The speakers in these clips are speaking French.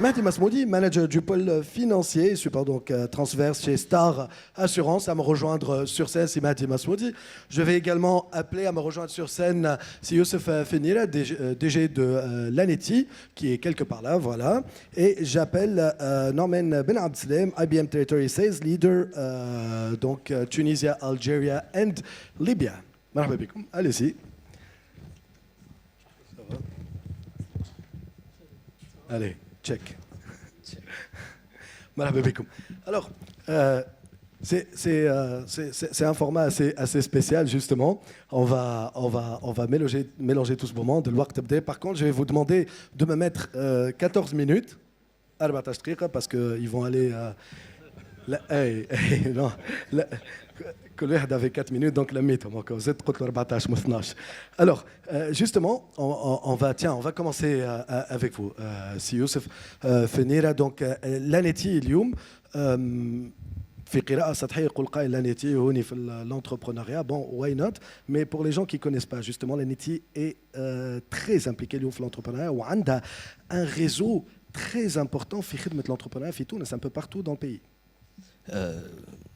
Mahdi Masmoudi, manager du pôle financier, support donc transverse chez Star Assurance, à me rejoindre sur scène, c'est Mahdi Masmoudi. Je vais également appeler à me rejoindre sur scène, c'est Youssef Fenira, DG de l'ANETI, qui est quelque part là, voilà. Et j'appelle Norman Ben Abdelem, IBM Territory Sales Leader, donc Tunisia, Algeria and Libya. Marhaba bikoum. Allez-y. Allez, check. Marhaba bikoum. Alors, c'est un format assez spécial, justement. On va mélanger tout ce moment de l'ouaqt abdé. Par contre, je vais vous demander de me mettre 14 minutes, 14 دقيقة, parce qu'ils vont aller... non. كل واحد avait 4 minutes, donc la ميتهم هكا زدت قلت له 14 مو 12. Alors, justement, on va commencer avec vous, سي يوسف فنيرة. Donc, l'ANETI اليوم في قراءة سطحية يقول قائل l'ANETI هوني في l'entrepreneuriat. Bon, why not? Mais pour les gens qui connaissent pas, justement, l'ANETI est très impliquée اليوم في l'entrepreneuriat وعندها un réseau très important في خدمة l'entrepreneuriat في تونس, un peu partout dans le pays.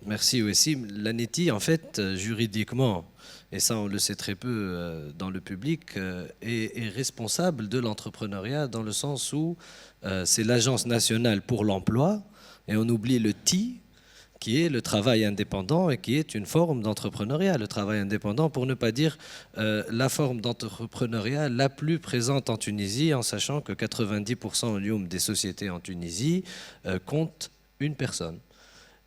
Merci Wessim. L'ANETI, en fait, juridiquement, et ça on le sait très peu dans le public, est responsable de l'entrepreneuriat dans le sens où c'est l'Agence nationale pour l'emploi, et on oublie le TI, qui est le travail indépendant et qui est une forme d'entrepreneuriat. Le travail indépendant, pour ne pas dire la forme d'entrepreneuriat la plus présente en Tunisie, en sachant que 90% des sociétés en Tunisie comptent une personne.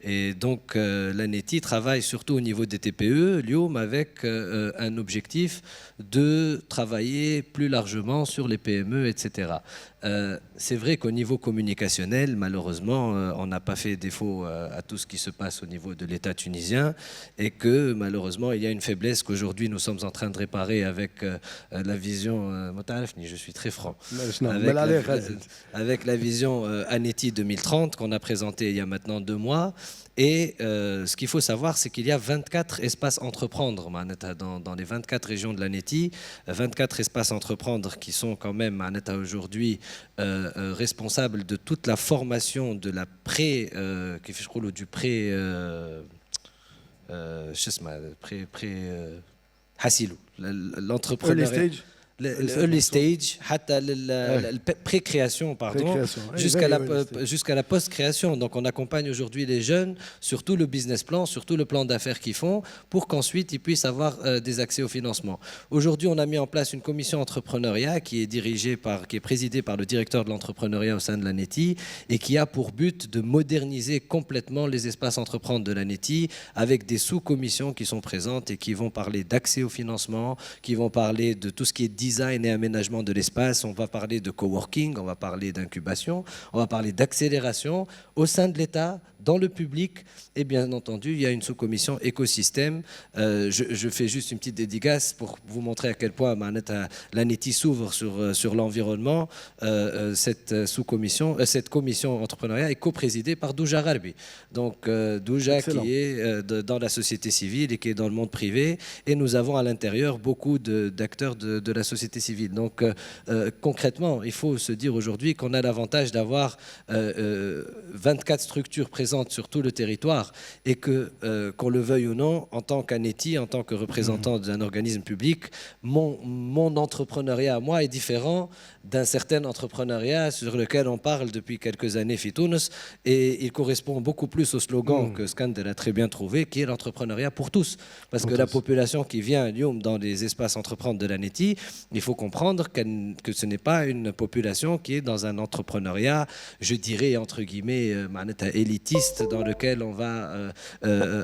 Et donc l'ANETI travaille surtout au niveau des TPE, Lyoum, avec un objectif de travailler plus largement sur les PME, etc. C'est vrai qu'au niveau communicationnel, malheureusement, on n'a pas fait défaut à tout ce qui se passe au niveau de l'État tunisien, et que malheureusement, il y a une faiblesse qu'aujourd'hui nous sommes en train de réparer avec la vision, je suis très franc, avec la vision ANETI 2030 qu'on a présentée il y a maintenant 2 mois. Et ce qu'il faut savoir, c'est qu'il y a 24 espaces entreprendre dans les 24 régions de l'ANETI, 24 espaces entreprendre qui sont quand même aujourd'hui responsables de toute la formation de la du l'entrepreneuriat. Early stage, pré-création, pardon, jusqu'à la post-création. Donc on accompagne aujourd'hui les jeunes sur tout le business plan, sur tout le plan d'affaires qu'ils font, pour qu'ensuite ils puissent avoir des accès au financement. Aujourd'hui, on a mis en place une commission entrepreneuriat qui est présidée par le directeur de l'entrepreneuriat au sein de l'ANETI et qui a pour but de moderniser complètement les espaces entreprendre de l'ANETI avec des sous-commissions qui sont présentes et qui vont parler d'accès au financement, qui vont parler de tout ce qui est design et aménagement de l'espace, on va parler de coworking, on va parler d'incubation, on va parler d'accélération au sein de l'État, dans le public, et bien entendu, il y a une sous-commission écosystème. Je fais juste une petite dédicace pour vous montrer à quel point l'ANETI s'ouvre sur l'environnement. Cette commission entrepreneuriat est coprésidée par Douja Gharbi. Donc Douja Excellent. qui est dans la société civile et qui est dans le monde privé, et nous avons à l'intérieur beaucoup d'acteurs de la société civile. Donc concrètement, il faut se dire aujourd'hui qu'on a l'avantage d'avoir 24 structures présentes sur tout le territoire, et que, qu'on le veuille ou non, en tant qu'ANETI, en tant que représentant d'un organisme public, mon entrepreneuriat à moi est différent d'un certain entrepreneuriat sur lequel on parle depuis quelques années Fitounes, et il correspond beaucoup plus au slogan que Skander a très bien trouvé, qui est l'entrepreneuriat pour tous. Parce que la population qui vient à Lyon dans les espaces entreprendre de l'ANETI, il faut comprendre que ce n'est pas une population qui est dans un entrepreneuriat, je dirais entre guillemets, élitiste, dans lequel on va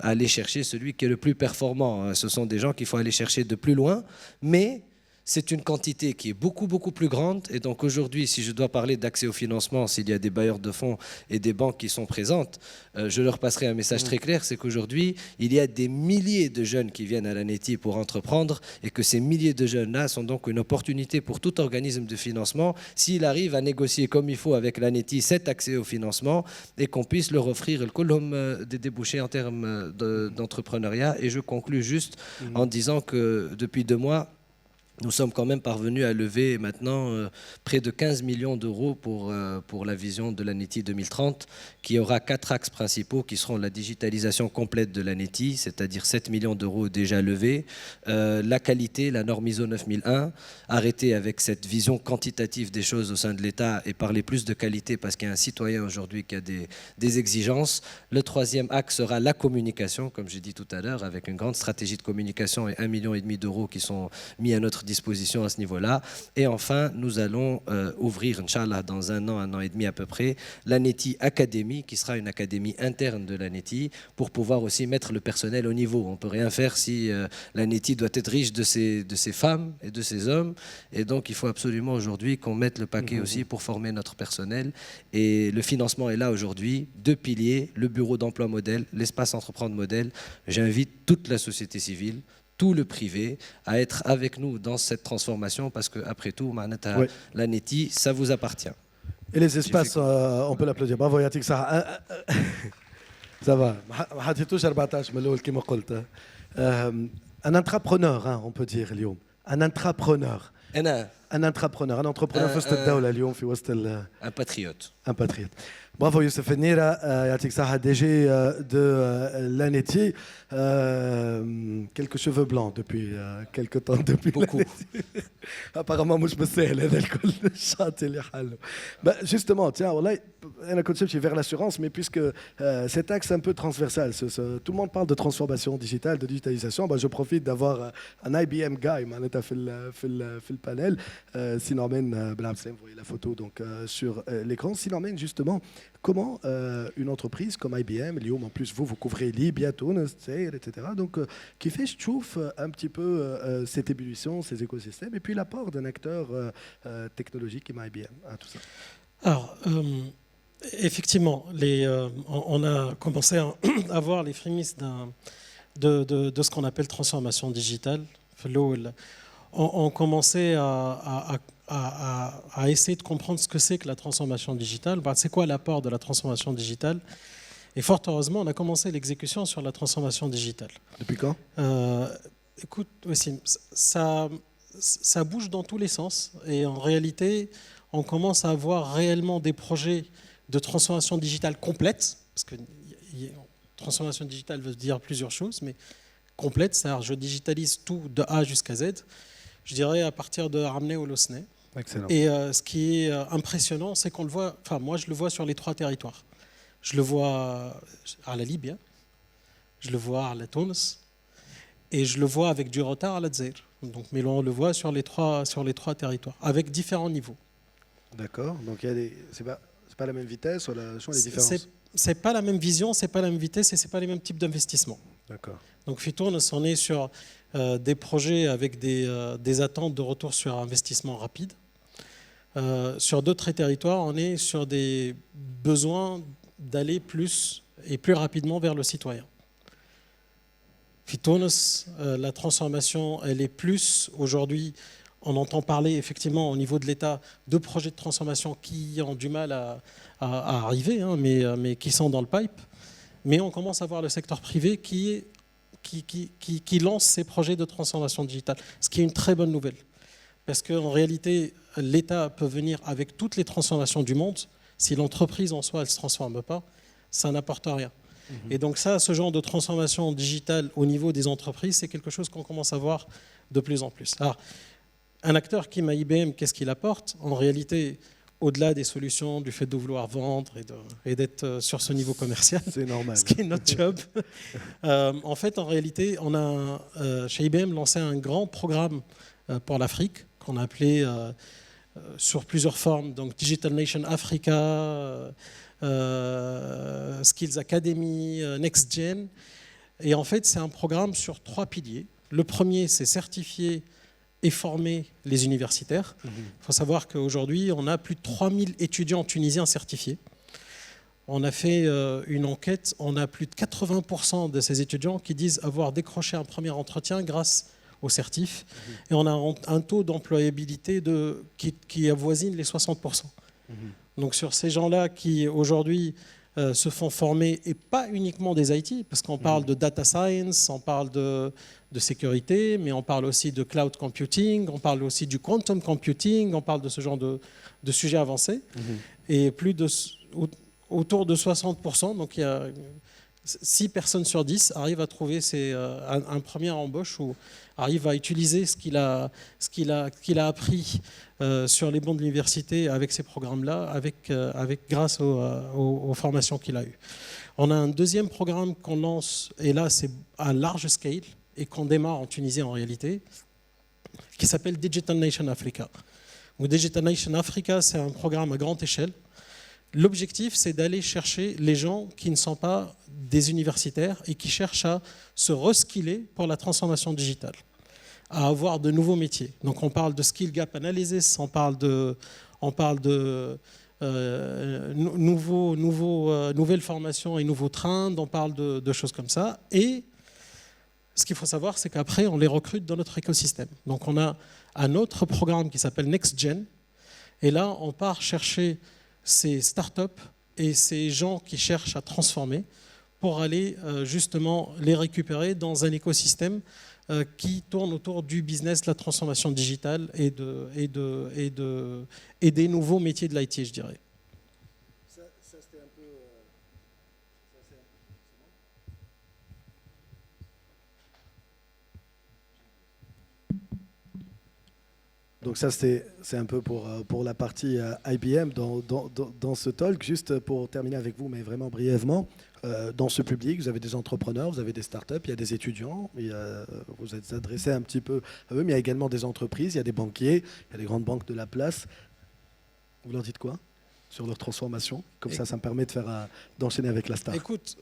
aller chercher celui qui est le plus performant. Ce sont des gens qu'il faut aller chercher de plus loin, mais c'est une quantité qui est beaucoup, beaucoup plus grande. Et donc aujourd'hui, si je dois parler d'accès au financement, s'il y a des bailleurs de fonds et des banques qui sont présentes, je leur passerai un message très clair, c'est qu'aujourd'hui, il y a des milliers de jeunes qui viennent à l'ANETI pour entreprendre, et que ces milliers de jeunes-là sont donc une opportunité pour tout organisme de financement, s'il arrive à négocier comme il faut avec l'ANETI cet accès au financement, et qu'on puisse leur offrir des débouchés en termes d'entrepreneuriat. Et je conclus juste en disant que depuis 2 mois, nous sommes quand même parvenus à lever maintenant près de 15 millions d'euros pour la vision de l'ANETI 2030, qui aura 4 axes principaux qui seront la digitalisation complète de l'ANETI, c'est-à-dire 7 millions d'euros déjà levés, la qualité, la norme ISO 9001, arrêter avec cette vision quantitative des choses au sein de l'État et parler plus de qualité parce qu'il y a un citoyen aujourd'hui qui a des exigences. Le troisième axe sera la communication, comme j'ai dit tout à l'heure, avec une grande stratégie de communication et 1,5 million d'euros qui sont mis à notre disposition à ce niveau-là. Et enfin, nous allons ouvrir, Inch'Allah, dans un an et demi à peu près, l'ANETI Academy, qui sera une académie interne de l'ANETI, pour pouvoir aussi mettre le personnel au niveau. On ne peut rien faire si l'ANETI doit être riche de ses femmes et de ses hommes. Et donc, il faut absolument aujourd'hui qu'on mette le paquet aussi pour former notre personnel. Et le financement est là aujourd'hui. 2 piliers, le bureau d'emploi modèle, l'espace entreprendre modèle. J'invite toute la société civile, tout le privé, à être avec nous dans cette transformation parce qu'après tout, Oui. l'ANETI, ça vous appartient. Et les espaces, on peut l'applaudir. Bravo, Yatik Sarah. Ça va. ما حطيتوش 14 من الأول كما قلت. Un entrepreneur, hein, on peut dire اليوم. Un entrepreneur. Un entrepreneur, un entrepreneur في وسط الدولة اليوم في وسط un patriote. Un patriote. Bravo Youssef Nira, Yatik Saha, DG de l'ANETI. Quelques cheveux blancs depuis quelques temps. Depuis beaucoup. Apparemment, moi je me sais, justement, tiens, elle a concept vers l'assurance, mais puisque cet axe un peu transversal, tout le monde parle de transformation digitale, de digitalisation, je profite d'avoir un IBM guy, fait le panel, Sinormen Blamslem, vous voyez la photo donc, sur l'écran. Sinormen, justement, comment une entreprise comme IBM, Lyon, en plus vous couvrez Libye, Tunis, etc. Donc, qui fait, je trouve, un petit peu cette ébullition, ces écosystèmes, et puis l'apport d'un acteur technologique comme IBM à tout ça. Alors, effectivement, on a commencé à voir les prémices de ce qu'on appelle transformation digitale. On commençait à essayer de comprendre ce que c'est que la transformation digitale. C'est quoi l'apport de la transformation digitale? Et fort heureusement, on a commencé l'exécution sur la transformation digitale. Depuis quand? Écoute, Wassim, ça bouge dans tous les sens. Et en réalité, on commence à avoir réellement des projets de transformation digitale complète. Parce que transformation digitale veut dire plusieurs choses, mais complète, c'est-à-dire je digitalise tout de A jusqu'à Z. Je dirais à partir de Ramney ou Losnay. Excellent. Et ce qui est impressionnant, c'est qu'on le voit, enfin moi je le vois sur les 3 territoires. Je le vois à la Libye, je le vois à la Tunis, et je le vois avec du retard à la Dzaïr. Donc, mais on le voit sur les trois territoires, avec différents niveaux. D'accord. Donc c'est pas la même vitesse, sont les différences. C'est pas la même vision, c'est pas la même vitesse et c'est pas les mêmes types d'investissement. D'accord. Donc Fitournes, on est sur des projets avec des attentes de retour sur investissement rapide. Sur d'autres territoires, on est sur des besoins d'aller plus et plus rapidement vers le citoyen. Fitournes, la transformation, elle est plus aujourd'hui. On entend parler effectivement au niveau de l'État de projets de transformation qui ont du mal à arriver, hein, mais qui sont dans le pipe. Mais on commence à voir le secteur privé qui lance ces projets de transformation digitale, ce qui est une très bonne nouvelle. Parce qu'en réalité, l'État peut venir avec toutes les transformations du monde. Si l'entreprise en soi, elle ne se transforme pas, ça n'apporte rien. Et donc ça, ce genre de transformation digitale au niveau des entreprises, c'est quelque chose qu'on commence à voir de plus en plus. Alors, un acteur qui m'a IBM, qu'est-ce qu'il apporte? En réalité, au-delà des solutions, du fait de vouloir vendre et d'être sur ce niveau commercial, c'est normal. Ce qui est notre job. En fait, en réalité, on a chez IBM lancé un grand programme pour l'Afrique qu'on a appelé sur plusieurs formes, donc Digital Nation Africa, Skills Academy, Next Gen. Et en fait, c'est un programme sur 3 piliers. Le premier, c'est certifier et former les universitaires. Il faut savoir qu'aujourd'hui, on a plus de 3000 étudiants tunisiens certifiés. On a fait une enquête, on a plus de 80% de ces étudiants qui disent avoir décroché un premier entretien grâce au certif. Et on a un taux d'employabilité qui avoisine les 60%. Donc sur ces gens-là qui aujourd'hui se font former, et pas uniquement des IT, parce qu'on parle de data science, on parle de sécurité, mais on parle aussi de cloud computing, on parle aussi du quantum computing, on parle de ce genre de sujets avancés. Et autour de 60%, donc il y a 6 personnes sur 10 arrivent à trouver un premier embauche ou arrivent à utiliser ce qu'il a appris sur les bancs de l'université avec ces programmes-là, grâce aux formations qu'il a eues. On a un deuxième programme qu'on lance, et là c'est à large scale, et qu'on démarre en Tunisie en réalité, qui s'appelle Digital Nation Africa. Donc, Digital Nation Africa, c'est un programme à grande échelle. L'objectif, c'est d'aller chercher les gens qui ne sont pas des universitaires et qui cherchent à se reskiller pour la transformation digitale, à avoir de nouveaux métiers. Donc on parle de skill gap analysis, on parle de nouvelles formations et nouveaux trains, on parle de choses comme ça. Et ce qu'il faut savoir, c'est qu'après, on les recrute dans notre écosystème. Donc on a un autre programme qui s'appelle NextGen. Et là, on part chercher ces startups et ces gens qui cherchent à transformer pour aller justement les récupérer dans un écosystème qui tourne autour du business, de la transformation digitale et des nouveaux métiers de l'IT, je dirais. Ça, c'était un peu... Donc ça, c'est un peu pour la partie IBM dans ce talk. Juste pour terminer avec vous, mais vraiment brièvement, dans ce public, vous avez des entrepreneurs, vous avez des startups, il y a des étudiants, vous êtes adressé un petit peu à eux, mais il y a également des entreprises, il y a des banquiers, il y a des grandes banques de la place. Vous leur dites quoi sur leur transformation? Comme ça me permet d'enchaîner avec la star. Écoute,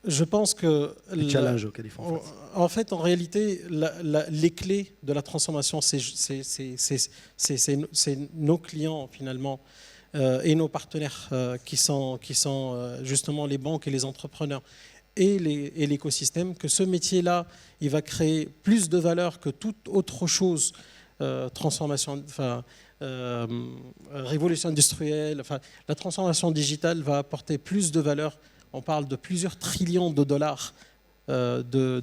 je pense que... Les challenges auxquels ils font face. En fait, en réalité, les clés de la transformation, c'est nos clients, finalement, et nos partenaires qui sont justement les banques et les entrepreneurs et l'écosystème, que ce métier-là, il va créer plus de valeur que toute autre chose, transformation, révolution industrielle, la transformation digitale va apporter plus de valeur. On parle de plusieurs trillions de dollars de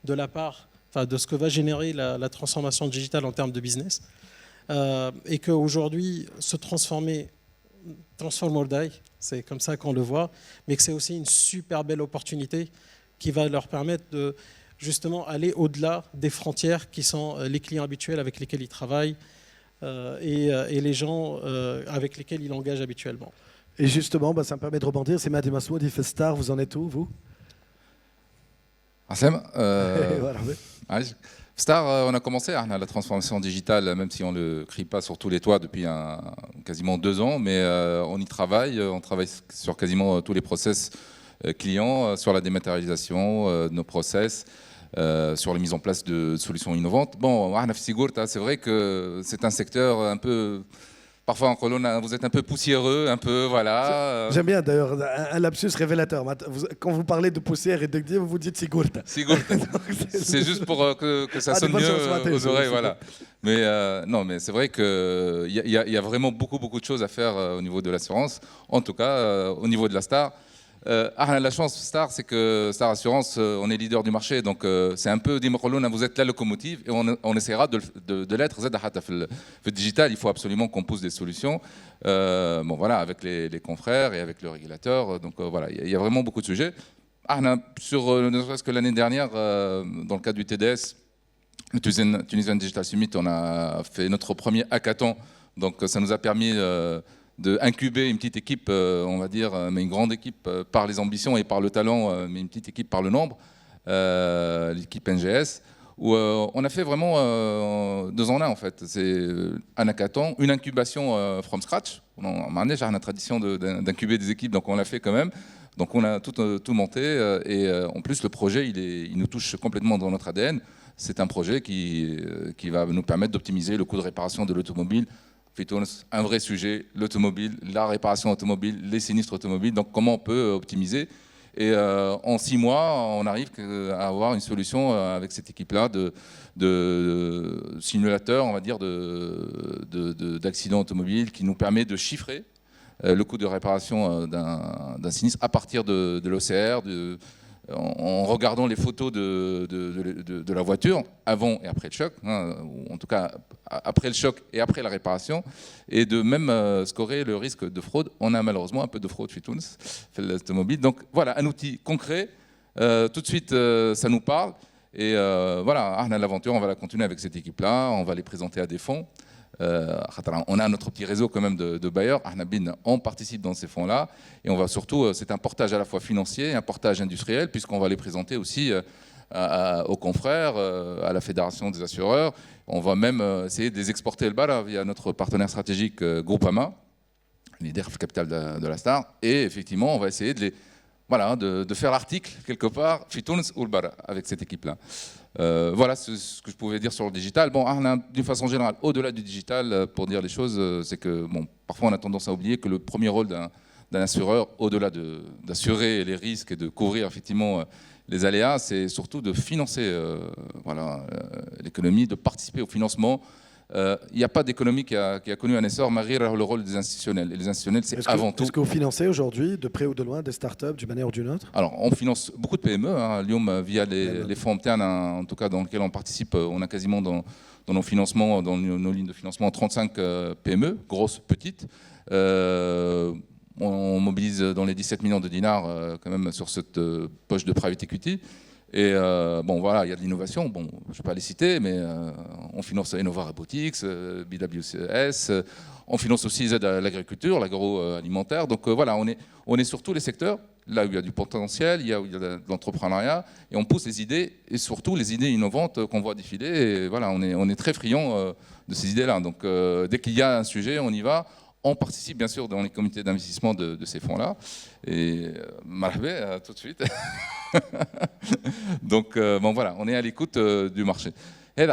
la part, de ce que va générer la transformation digitale en termes de business. Et qu'aujourd'hui, se transformer, transform or die, c'est comme ça qu'on le voit, mais que c'est aussi une super belle opportunité qui va leur permettre de justement aller au-delà des frontières qui sont les clients habituels avec lesquels ils travaillent et les gens avec lesquels ils engagent habituellement. Et justement, ça me permet de rebondir. C'est Mehdi Masmoud, il fait Star. Vous en êtes où, vous? Assem, Voilà, oui. Star, on a commencé la transformation digitale, même si on ne le crie pas sur tous les toits depuis quasiment 2 ans, mais on y travaille. On travaille sur quasiment tous les process clients, sur la dématérialisation de nos process, sur la mise en place de solutions innovantes. Bon, c'est vrai que c'est un secteur un peu... Parfois en colonne, vous êtes un peu poussiéreux, un peu, voilà. J'aime bien d'ailleurs un lapsus révélateur. Quand vous parlez de poussière et de gdir, vous dites Sigurta. Sigurta. C'est juste pour que ça sonne mieux aux oreilles, voilà. Mais non, mais c'est vrai qu'il y a vraiment beaucoup de choses à faire au niveau de l'assurance. En tout cas, au niveau de la Star. La chance Star, c'est que Star Assurance, on est leader du marché, donc c'est un peu vous êtes la locomotive et on essaiera de l'être. Le digital, il faut absolument qu'on pousse des solutions, bon voilà, avec les confrères et avec le régulateur. Donc voilà, il y a vraiment beaucoup de sujets. Sur ne serait-ce que l'année dernière, dans le cadre du TDS, le Tunisian Digital Summit, on a fait notre premier hackathon, donc ça nous a permis d'incuber une petite équipe, on va dire, mais une grande équipe par les ambitions et par le talent, mais une petite équipe par le nombre, l'équipe NGS, où on a fait vraiment 2 en 1 en fait. C'est un hackathon, une incubation from scratch. On a une tradition d'incuber des équipes, donc on l'a fait quand même. Donc on a tout monté et en plus le projet il nous touche complètement dans notre ADN. C'est un projet qui va nous permettre d'optimiser le coût de réparation de l'automobile. Un vrai sujet, l'automobile, la réparation automobile, les sinistres automobiles, donc comment on peut optimiser. Et en 6 mois, on arrive à avoir une solution avec cette équipe-là de simulateur, on va dire, d'accidents automobiles qui nous permet de chiffrer le coût de réparation d'un sinistre à partir de l'OCR, en regardant les photos de la voiture avant et après le choc, hein, ou en tout cas après le choc et après la réparation, et de même scorer le risque de fraude. On a malheureusement un peu de fraude chez Tunis, l'automobile. Donc voilà, un outil concret. Tout de suite, ça nous parle. Et voilà, l'aventure, on va la continuer avec cette équipe-là. On va les présenter à des fonds. On a notre petit réseau quand même de bailleurs. On participe dans ces fonds-là. Et on va surtout, c'est un portage à la fois financier et un portage industriel, puisqu'on va les présenter aussi aux confrères, à la Fédération des assureurs. On va même essayer de les exporter le bas via notre partenaire stratégique Groupama, leader capital de la Star. Et effectivement, on va essayer de faire l'article quelque part, Fitouns ou le Bara, avec cette équipe-là. Voilà ce que je pouvais dire sur le digital. Bon, d'une façon générale, au-delà du digital, pour dire les choses, c'est que bon, parfois on a tendance à oublier que le premier rôle d'un assureur, au-delà d'assurer les risques et de couvrir effectivement les aléas, c'est surtout de financer l'économie, de participer au financement. Il n'y a pas d'économie qui a connu un essor malgré le rôle des institutionnels. Et les institutionnels, c'est avant tout... Est-ce que vous financez aujourd'hui, de près ou de loin, des startups d'une manière ou d'une autre? Alors, on finance beaucoup de PME. Hein, Lyon, via les fonds internes, en tout cas dans lesquels on participe, on a quasiment dans nos financements, dans nos lignes de financement, 35 PME, grosses, petites. On mobilise dans les 17 millions de dinars quand même sur cette poche de private equity. Et bon, voilà, il y a de l'innovation. Bon, je ne vais pas les citer, mais on finance Innova Robotics, BWCS. On finance aussi les aides à l'agriculture, l'agroalimentaire. Donc voilà, on est sur tous les secteurs, là où il y a du potentiel, où il y a de l'entrepreneuriat, et on pousse les idées, et surtout les idées innovantes qu'on voit défiler. Et voilà, on est très friands de ces idées-là. Donc dès qu'il y a un sujet, on y va. On participe bien sûr dans les comités d'investissement de ces fonds-là. Et marhaba, tout de suite. Donc bon, voilà, on est à l'écoute du marché. Et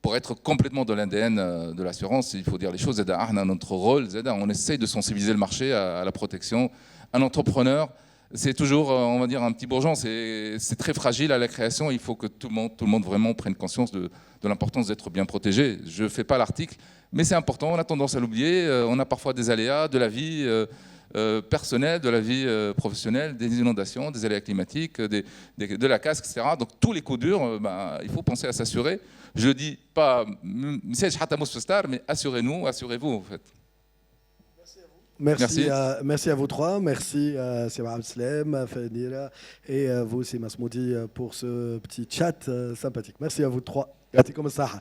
pour être complètement de l'ADN de l'assurance, il faut dire les choses. Notre rôle, on essaye de sensibiliser le marché à la protection. Un entrepreneur, c'est toujours, on va dire, un petit bourgeon. C'est très fragile à la création. Il faut que tout le monde vraiment prenne conscience de l'importance d'être bien protégé. Je ne fais pas l'article, mais c'est important. On a tendance à l'oublier. On a parfois des aléas de la vie personnelle, de la vie professionnelle, des inondations, des aléas climatiques, de la casse, etc. Donc tous les coups durs, il faut penser à s'assurer. Je ne dis pas, mais assurez-nous, assurez-vous en fait. Merci à vous trois. Merci à Sima Abdeslem, Fanira et vous, Sima Smoudi, pour ce petit chat sympathique. Merci à vous trois. Yatikum as-saha.